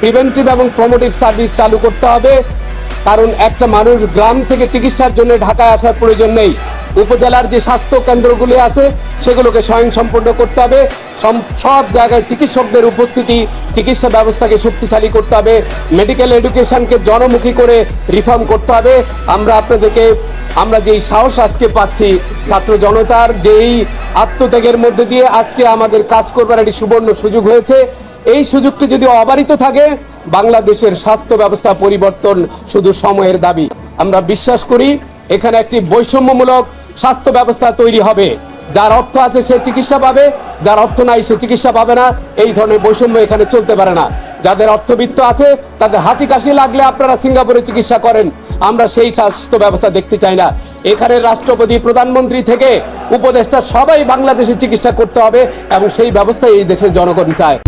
Preventive এবং প্রমোটিভ service চালু করতে হবে। কারণ একটা মানুষ গ্রাম থেকে চিকিৎসার জন্য ঢাকায় আসার প্রয়োজন নেই। উপজেলার যে স্বাস্থ্য কেন্দ্রগুলি আছে সেগুলোকে স্বয়ংসম্পূর্ণ করতে হবে। সব জায়গায় চিকিৎসকদের উপস্থিতি, চিকিৎসা ব্যবস্থাকে শক্তিশালী করতে হবে। মেডিকেল এডুকেশনকে জনমুখী করে রিফর্ম করতে হবে। আমরা যেই সাহস আজকে পাচ্ছি, ছাত্র জনতার যেই আত্মত্যাগের মধ্যে দিয়ে আজকে আমাদের কাজ করবার একটি সুবর্ণ সুযোগ হয়েছে। এই সুযোগটি যদি অবারিত থাকে, বাংলাদেশের স্বাস্থ্য ব্যবস্থা পরিবর্তন শুধু সময়ের দাবি। আমরা বিশ্বাস করি এখানে একটি বৈষম্যমূলক স্বাস্থ্য ব্যবস্থা তৈরি হবে। যার অর্থ আছে সে চিকিৎসা পাবে, যার অর্থ নাই সে চিকিৎসা পাবে না। এই ধরনের বৈষম্য এখানে চলতে পারে না। যাদের অর্থবিত্ত আছে তাদের হাঁচি কাশি লাগলে আপনারা সিঙ্গাপুরে চিকিৎসা করেন, আমরা সেই স্বাস্থ্য ব্যবস্থা দেখতে চাই না। এখানে রাষ্ট্রপতি, প্রধানমন্ত্রী থেকে উপদেষ্টা সবাই বাংলাদেশে চিকিৎসা করতে হবে এবং সেই ব্যবস্থা এই দেশের জনগণ চায়।